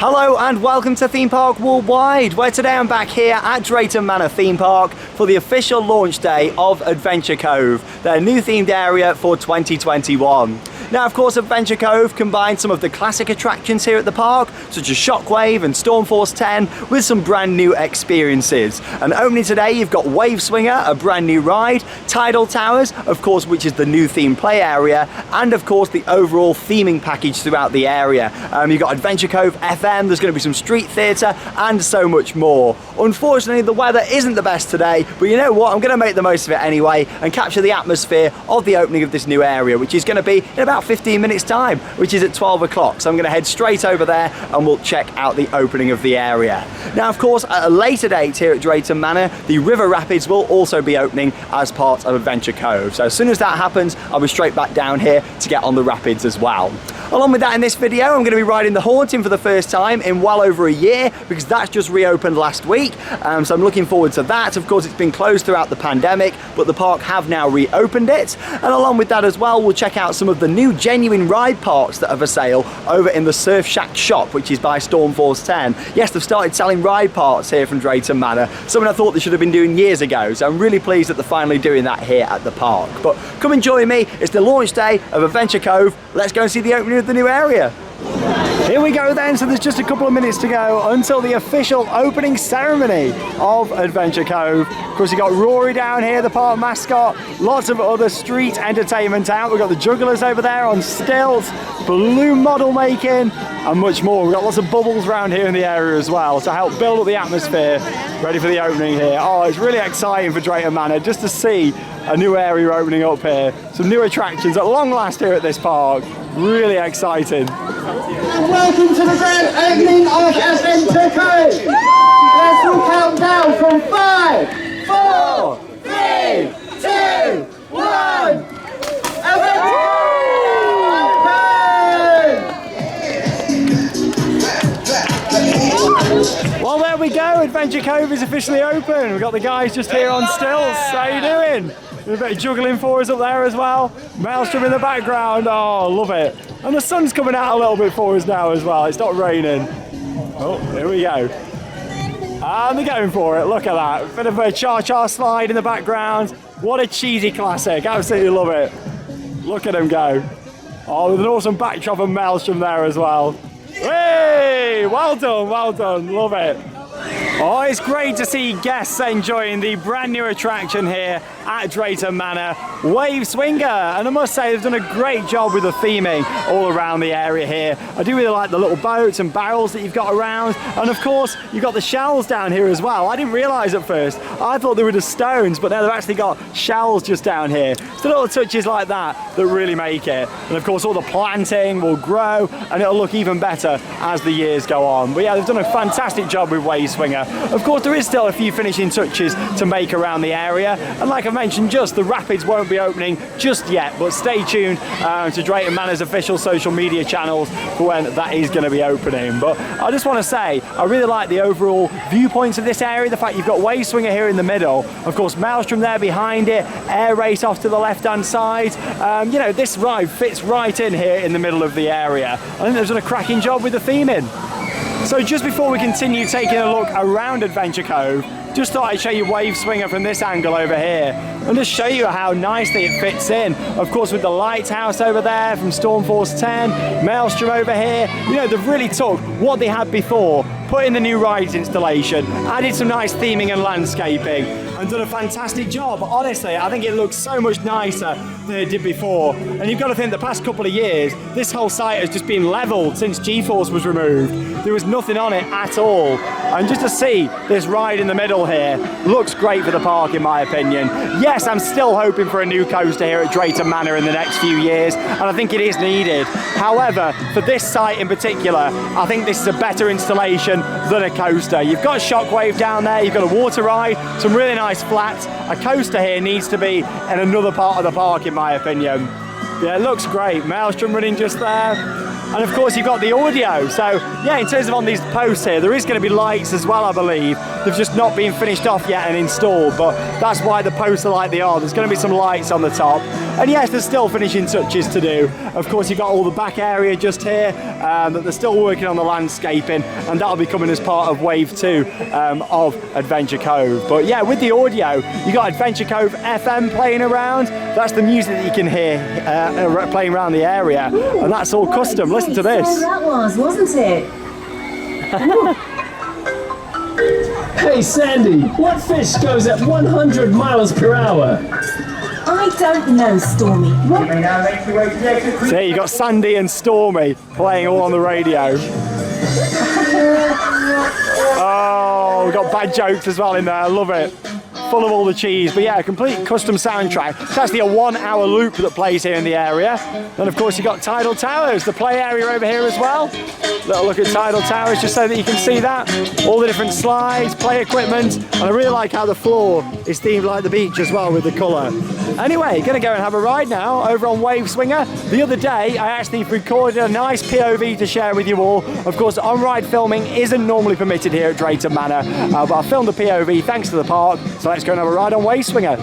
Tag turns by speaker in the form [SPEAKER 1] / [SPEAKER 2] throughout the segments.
[SPEAKER 1] Hello and welcome to Theme Park Worldwide, where today I'm back here at Drayton Manor Theme Park for the official launch day of Adventure Cove, their new themed area for 2021. Now, of course, Adventure Cove combines some of the classic attractions here at the park, such as Shockwave and Stormforce 10, with some brand new experiences. And opening today, you've got Wave Swinger, a brand new ride, Tidal Towers, of course, which is the new theme play area, and of course, the overall theming package throughout the area. You've got Adventure Cove FM, there's going to be some street theatre, and so much more. Unfortunately, the weather isn't the best today, but you know what? I'm going to make the most of it anyway and capture the atmosphere of the opening of this new area, which is going to be in about 15 minutes time, which is at 12 o'clock. So I'm going to head straight over there and we'll check out the opening of the area. Now, of course, at a later date here at Drayton Manor, the River Rapids will also be opening as part of Adventure Cove. So as soon as that happens, I'll be straight back down here to get on the rapids as well. Along with that, in this video, I'm going to be riding the Haunting for the first time in well over a year, because that's just reopened last week. So I'm looking forward to that. Of course, it's been closed throughout the pandemic, but the park have now reopened it. And along with that as well, we'll check out some of the new genuine ride parks that are for sale over in the Surf Shack shop, which is by Stormforce 10. Yes, they've started selling ride parks here from Drayton Manor, something I thought they should have been doing years ago. So I'm really pleased that they're finally doing that here at the park. But come and join me. It's the launch day of Adventure Cove. Let's go and see the opening of the new area. Here we go then, so there's just a couple of minutes to go until the official opening ceremony of Adventure Cove. Of course, you've got Rory down here, the park mascot, lots of other street entertainment out. We've got the jugglers over there on stilts, balloon model making, and much more. We've got lots of bubbles around here in the area as well to help build up the atmosphere, ready for the opening here. Oh, it's really exciting for Drayton Manor just to see a new area opening up here. Some new attractions at long last here at this park. Really exciting.
[SPEAKER 2] And welcome to the grand opening of Adventure Cove. Let's all count down from 5, 4, 3, 2, 1. Adventure Cove!
[SPEAKER 1] Well, there we go. Adventure Cove is officially open. We've got the guys just here on stilts. How you doing? There's a bit of juggling for us up there as well. Maelstrom in the background. Oh, love it. And the sun's coming out a little bit for us now as well. It's not raining. Oh, here we go. And they're going for it. Look at that. Bit of a cha-cha slide in the background. What a cheesy classic. Absolutely love it. Look at them go. Oh, with an awesome backdrop of Maelstrom there as well. Hey, well done, well done. Love it. Oh, it's great to see guests enjoying the brand new attraction here at Drayton Manor, Wave Swinger. And I must say, they've done a great job with the theming all around the area here. I do really like the little boats and barrels that you've got around. And of course, you've got the shells down here as well. I didn't realise at first. I thought they were just stones, but now they've actually got shells just down here. So little touches like that that really make it. And of course, all the planting will grow and it'll look even better as the years go on. But yeah, they've done a fantastic job with Wave Swinger. Of course, there is still a few finishing touches to make around the area. And like I mentioned, just the rapids won't be opening just yet, but stay tuned to Drayton Manor's official social media channels for when that is going to be opening. But I just want to say, I really like the overall viewpoints of this area. The fact you've got Wave Swinger here in the middle, of course, Maelstrom there behind it, Air Race off to the left-hand side. You know, this ride fits right in here in the middle of the area. I think they've done a cracking job with the theming. So just before we continue taking a look around Adventure Cove, just thought I'd show you Wave Swinger from this angle over here and just show you how nicely it fits in. Of course, with the lighthouse over there from Stormforce 10, Maelstrom over here, you know, they've really took what they had before, put in the new rides installation, added some nice theming and landscaping, and done a fantastic job. Honestly, I think it looks so much nicer than it did before. And you've got to think the past couple of years, this whole site has just been leveled since G-Force was removed. There was nothing on it at all. And just to see this ride in the middle here looks great for the park, in my opinion. Yes, I'm still hoping for a new coaster here at Drayton Manor in the next few years, and I think it is needed. However, for this site in particular, I think this is a better installation than a coaster. You've got Shockwave down there, you've got a water ride, some really nice flats. A coaster here needs to be in another part of the park, in my opinion. Yeah, it looks great. Maelstrom running just there. And of course you've got the audio, so yeah, in terms of on these posts here, there is going to be lights as well, I believe. They've just not been finished off yet and installed, but that's why the posts are like they are. There's going to be some lights on the top. And yes, there's still finishing touches to do. Of course, you've got all the back area just here that they're still working on the landscaping, and that'll be coming as part of Wave 2 of Adventure Cove. But yeah, with the audio, you got Adventure Cove FM playing around. That's the music that you can hear playing around the area, and that's all custom. Listen to this.
[SPEAKER 3] That was, wasn't it?
[SPEAKER 4] Hey Sandy, what fish goes at 100 miles per hour?
[SPEAKER 3] I don't know, Stormy. What?
[SPEAKER 1] So there you got Sandy and Stormy playing all on the radio. Oh, we've got bad jokes as well in there. I love it. Full of all the cheese. But yeah, a complete custom soundtrack. It's actually a 1 hour loop that plays here in the area. And of course you've got Tidal Towers, the play area over here as well. Little look at Tidal Towers just so that you can see that. All the different slides, play equipment. And I really like how the floor is themed like the beach as well with the colour. Anyway, gonna go and have a ride now over on Wave Swinger. The other day I actually recorded a nice POV to share with you all. Of course, on-ride filming isn't normally permitted here at Drayton Manor, but I filmed a POV thanks to the park. So let's go and have a ride on Wave Swinger.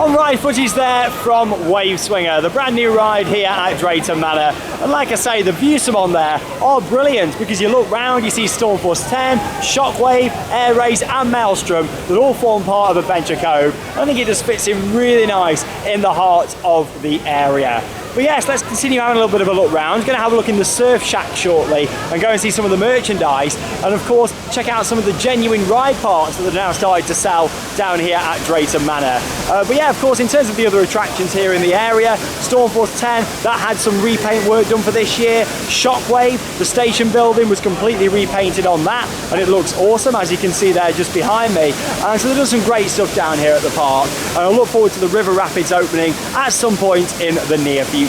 [SPEAKER 1] Ride footage there from Wave Swinger, the brand new ride here at Drayton Manor. And like I say, the views from on there are brilliant because you look round, you see Stormforce 10, Shockwave, Air Race and Maelstrom that all form part of Adventure Cove. I think it just fits in really nice in the heart of the area. But yes, let's continue having a little bit of a look round. Going to have a look in the Surf Shack shortly and go and see some of the merchandise, and of course check out some of the genuine ride parts that are now started to sell down here at Drayton Manor. But yeah, of course, in terms of the other attractions here in the area, Stormforce 10, that had some repaint work done for this year. Shockwave, the station building was completely repainted on that, and it looks awesome, as you can see there just behind me. So they've done some great stuff down here at the park, and I look forward to the River Rapids opening at some point in the near future.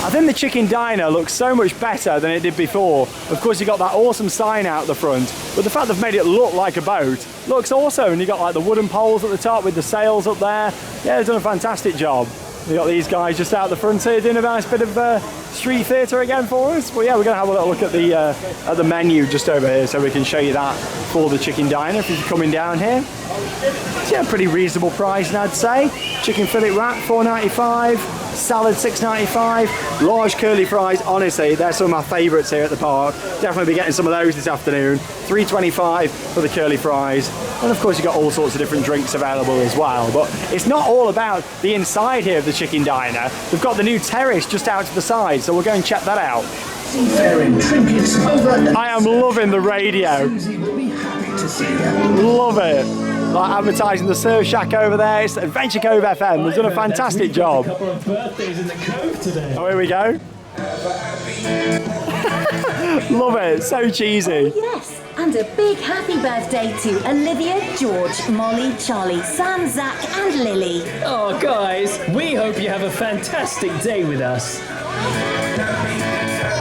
[SPEAKER 1] I think the Chicken Diner looks so much better than it did before. Of course, you got that awesome sign out the front, but the fact they've made it look like a boat looks awesome. And you got like the wooden poles at the top with the sails up there. Yeah, they've done a fantastic job. We got these guys just out the front here doing a nice bit of street theatre again for us. Well, yeah, we're going to have a little look at the menu just over here, so we can show you that for the Chicken Diner if you're coming down here. So yeah, pretty reasonable price, I'd say. Chicken fillet wrap, $4.95. Salad, $6.95. Large curly fries, honestly, they're some of my favourites here at the park. Definitely be getting some of those this afternoon. $3.25 for the curly fries. And of course you've got all sorts of different drinks available as well. But it's not all about the inside here of the Chicken Diner. We've got the new terrace just out to the side, so we'll go and check that out. I am loving the radio. Love it. Like advertising the Surf Shack over there. It's Adventure Cove FM. They've done a fantastic job.
[SPEAKER 4] A couple of birthdays in the Cove today.
[SPEAKER 1] Oh, here we go. Love it, so cheesy.
[SPEAKER 3] Yes, and a big happy birthday to Olivia, George, Molly, Charlie, Sam, Zach, and Lily.
[SPEAKER 4] Oh, guys, we hope you have a fantastic day with us.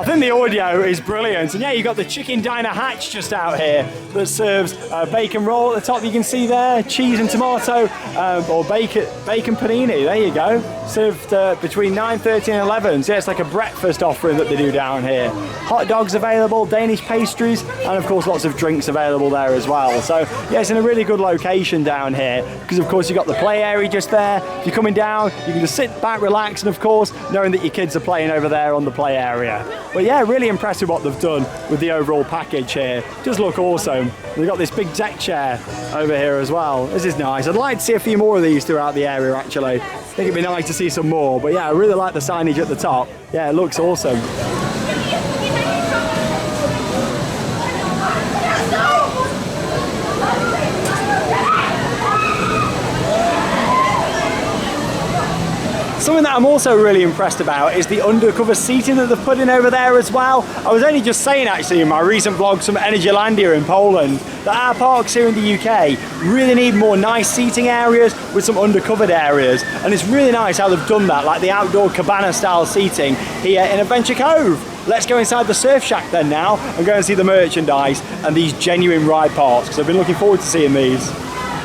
[SPEAKER 1] I think the audio is brilliant, and yeah, you've got the chicken diner hatch just out here that serves bacon roll at the top. You can see there, cheese and tomato, or bacon panini. There you go. Served between 9:30 and 11. So yeah, it's like a breakfast offering that they do down here. Hot dogs available, Danish pastries, and of course lots of drinks available there as well. So yeah, it's in a really good location down here because of course you've got the play area just there. If you're coming down, you can just sit back, relax, and of course knowing that your kids are playing over there on the play area. But yeah, really impressed with what they've done with the overall package here. Just look awesome. They've got this big deck chair over here as well. This is nice. I'd like to see a few more of these throughout the area actually. I think it'd be nice to see some more. But yeah, I really like the signage at the top. Yeah, it looks awesome. Something that I'm also really impressed about is the undercover seating that they've put in over there as well. I was only just saying actually in my recent vlogs from Energylandia in Poland that our parks here in the UK really need more nice seating areas with some undercovered areas, and it's really nice how they've done that, like the outdoor cabana style seating here in Adventure Cove. Let's go inside the surf shack then now and go and see the merchandise and these genuine ride parks, because I've been looking forward to seeing these.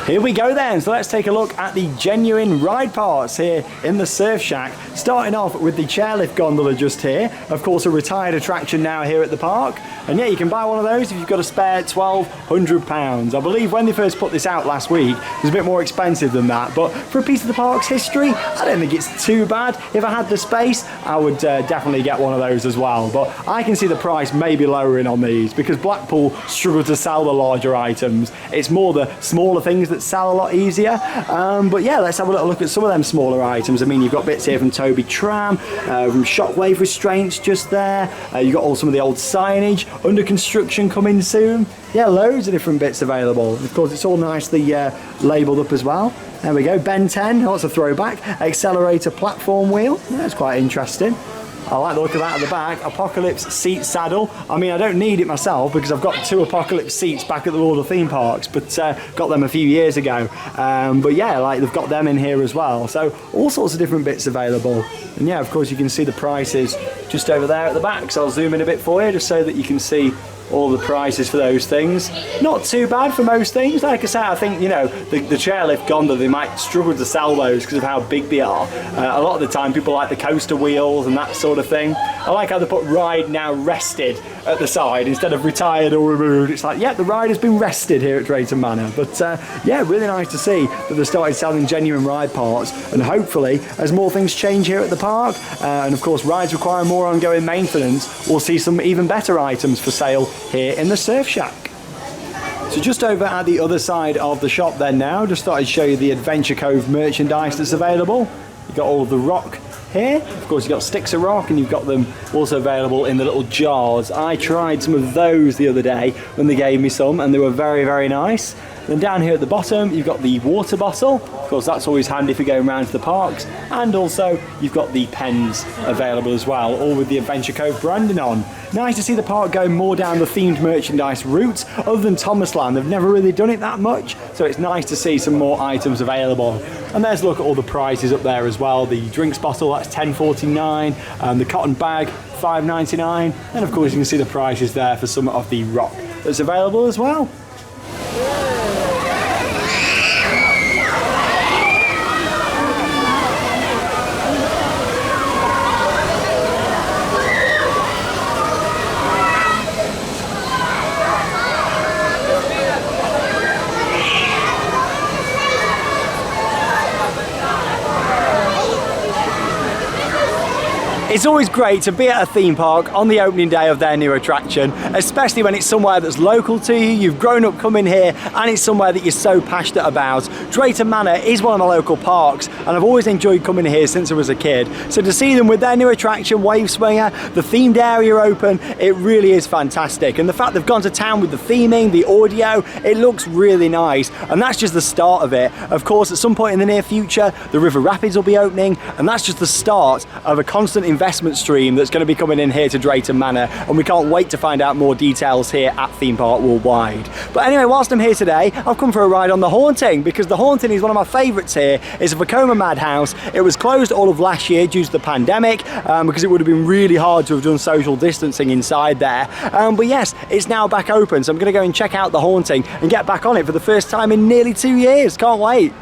[SPEAKER 1] Here we go then, so let's take a look at the genuine ride parts here in the Surf Shack. Starting off with the chairlift gondola just here. Of course, a retired attraction now here at the park. And yeah, you can buy one of those if you've got a spare £1,200. I believe when they first put this out last week, it was a bit more expensive than that. But for a piece of the park's history, I don't think it's too bad. If I had the space, I would definitely get one of those as well. But I can see the price maybe lowering on these because Blackpool struggle to sell the larger items. It's more the smaller things that sell a lot easier. But yeah, let's have a little look at some of them smaller items. I mean, you've got bits here from Toby Tram, from Shockwave restraints just there. You've got all some of the old signage, under construction coming soon. Yeah, loads of different bits available. Of course, it's all nicely labelled up as well. There we go, Ben 10, that's a throwback. Accelerator platform wheel, that's quite interesting. I like the look of that at the back. Apocalypse seat saddle. I mean, I don't need it myself because I've got 2 Apocalypse seats back at the World of Theme Parks, but got them a few years ago. But yeah, like they've got them in here as well. So all sorts of different bits available. And yeah, of course, you can see the prices just over there at the back. So I'll zoom in a bit for you just so that you can see all the prices for those things. Not too bad for most things. Like I say, I think, you know, the chairlift gondola, they might struggle to sell those because of how big they are. A lot of the time people like the coaster wheels and that sort of thing. I like how they put ride now rested at the side instead of retired or removed. It's like, yeah, the ride has been rested here at Drayton Manor. But yeah, really nice to see that they started selling genuine ride parts, and hopefully as more things change here at the park, and of course rides require more ongoing maintenance, we'll see some even better items for sale here in the Surf Shack. So just over at the other side of the shop then now, just thought I'd show you the Adventure Cove merchandise that's available. You've got all of the rock here. Of course, you've got sticks of rock, and you've got them also available in the little jars. I tried some of those the other day when they gave me some, and they were very, very nice. Then down here at the bottom, you've got the water bottle. Of course, that's always handy for going around to the parks. And also, you've got the pens available as well, all with the Adventure Cove branding on. Nice to see the park going more down the themed merchandise route. Other than Thomasland, they've never really done it that much. So it's nice to see some more items available. And there's a look at all the prices up there as well. The drinks bottle, that's $10.49. The cotton bag, $5.99. And of course, you can see the prices there for some of the rock that's available as well. It's always great to be at a theme park on the opening day of their new attraction, especially when it's somewhere that's local to you, you've grown up coming here, and it's somewhere that you're so passionate about. Drayton Manor is one of my local parks, and I've always enjoyed coming here since I was a kid. So to see them with their new attraction, Wave Swinger, the themed area open, it really is fantastic. And the fact they've gone to town with the theming, the audio, it looks really nice. And that's just the start of it. Of course, at some point in the near future, the River Rapids will be opening, and that's just the start of a constant investment investment stream that's going to be coming in here to Drayton Manor, and we can't wait to find out more details here at Theme Park Worldwide. But anyway, whilst I'm here today, I've come for a ride on the Haunting, because the Haunting is one of my favourites here. It's a Vekoma Madhouse. It was closed all of last year due to the pandemic, because it would have been really hard to have done social distancing inside there. But yes, it's now back open, so I'm going to go and check out the Haunting and get back on it for the first time in nearly 2 years. Can't wait.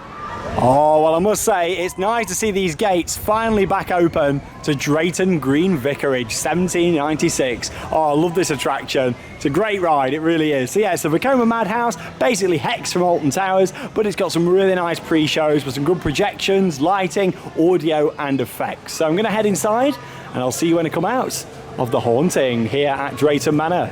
[SPEAKER 1] Oh, well, I must say, it's nice to see these gates finally back open to Drayton Green Vicarage, 1796. Oh, I love this attraction. It's a great ride, it really is. So yeah, it's the Vekoma Madhouse, basically Hex from Alton Towers, but it's got some really nice pre-shows with some good projections, lighting, audio and effects. So I'm going to head inside and I'll see you when I come out of the Haunting here at Drayton Manor.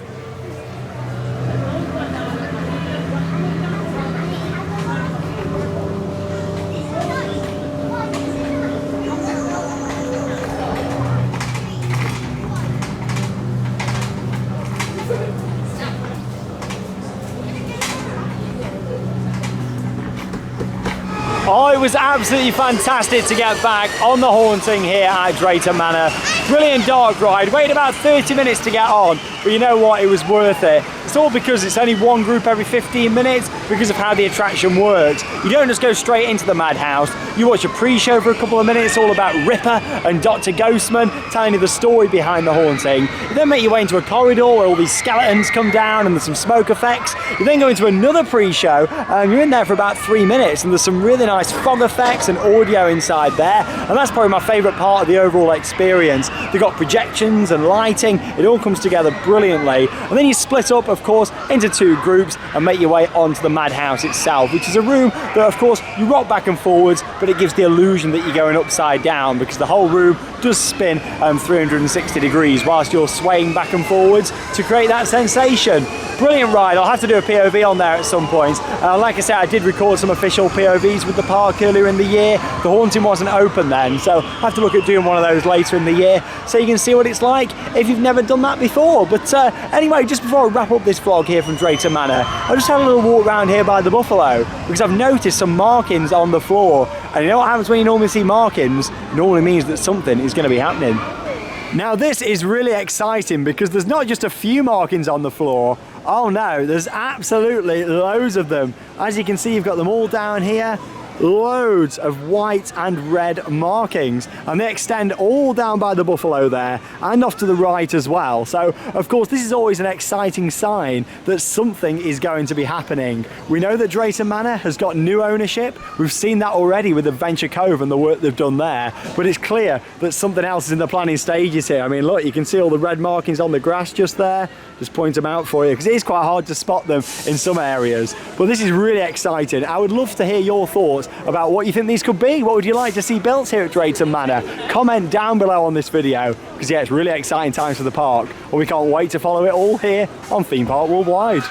[SPEAKER 1] Oh, it was absolutely fantastic to get back on the Haunting here at Drayton Manor. Brilliant dark ride, waited about 30 minutes to get on, but you know what, it was worth it. It's all because it's only one group every 15 minutes because of how the attraction works. You don't just go straight into the Madhouse, you watch a pre-show for a couple of minutes all about Ripper and Dr. Ghostman telling you the story behind the Haunting. You then make your way into a corridor where all these skeletons come down and there's some smoke effects. You then go into another pre-show and you're in there for about 3 minutes and there's some really nice fog effects and audio inside there, and that's probably my favourite part of the overall experience. They've got projections and lighting, it all comes together brilliantly, and then you split up of course into 2 groups and make your way onto the Madhouse itself, which is a room that of course you rock back and forwards, but it gives the illusion that you're going upside down because the whole room does spin 360 degrees whilst you're swaying back and forwards to create that sensation. Brilliant ride. I'll have to do a POV on there at some point. Like I said, I did record some official POVs with the park earlier in the year. The Haunting wasn't open then, so I have to look at doing one of those later in the year so you can see what it's like if you've never done that before. But anyway, just before I wrap up this vlog here from Drayton Manor, I just had a little walk around here by the Buffalo because I've noticed some markings on the floor. And you know what happens when you normally see markings? It normally means that something is going to be happening. Now this is really exciting because there's not just a few markings on the floor. Oh no, there's absolutely loads of them. As you can see, you've got them all down here. Loads of white and red markings, and they extend all down by the Buffalo there and off to the right as well. So of course this is always an exciting sign that something is going to be happening. We know that Drayton Manor has got new ownership. We've seen that already with Adventure Cove and the work they've done there, but it's clear that something else is in the planning stages here. I mean, look, you can see all the red markings on the grass just there. Just point them out for you because it is quite hard to spot them in some areas, but this is really exciting. I would love to hear your thoughts about what you think these could be. What would you like to see built here at Drayton Manor? Comment down below on this video because yeah, it's really exciting times for the park, and we can't wait to follow it all here on Theme Park Worldwide.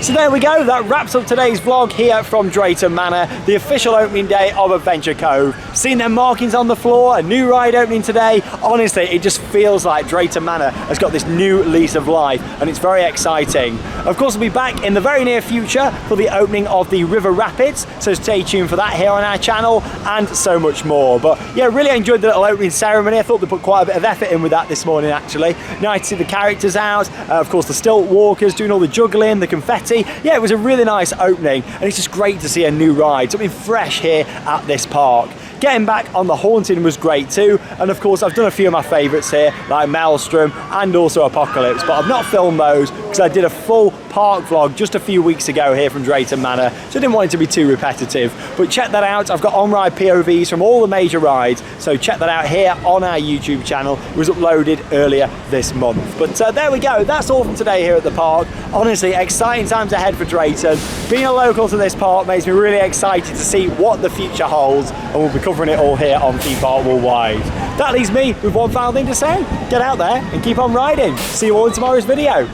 [SPEAKER 1] So there we go, that wraps up today's vlog here from Drayton Manor, the official opening day of Adventure Cove. Seeing them markings on the floor, a new ride opening today, honestly it just feels like Drayton Manor has got this new lease of life and it's very exciting. Of course we'll be back in the very near future for the opening of the River Rapids, so stay tuned for that here on our channel and so much more. But yeah, really enjoyed the little opening ceremony. I thought they put quite a bit of effort in with that this morning actually. Nice to see the characters out, of course the stilt walkers doing all the juggling, the confetti. Yeah, it was a really nice opening and it's just great to see a new ride, something fresh here at this park. Getting back on the Haunting was great too, and of course I've done a few of my favourites here like Maelstrom and also Apocalypse, but I've not filmed those because I did a full park vlog just a few weeks ago here from Drayton Manor, so I didn't want it to be too repetitive. But check that out, I've got on-ride POVs from all the major rides, so check that out here on our YouTube channel. It was uploaded earlier this month. But there we go, that's all from today here at the park. Honestly, exciting times ahead for Drayton. Being a local to this park makes me really excited to see what the future holds, and we'll be covering it all here on Theme Park Worldwide. That leaves me with one final thing to say. Get out there and keep on riding. See you all in tomorrow's video.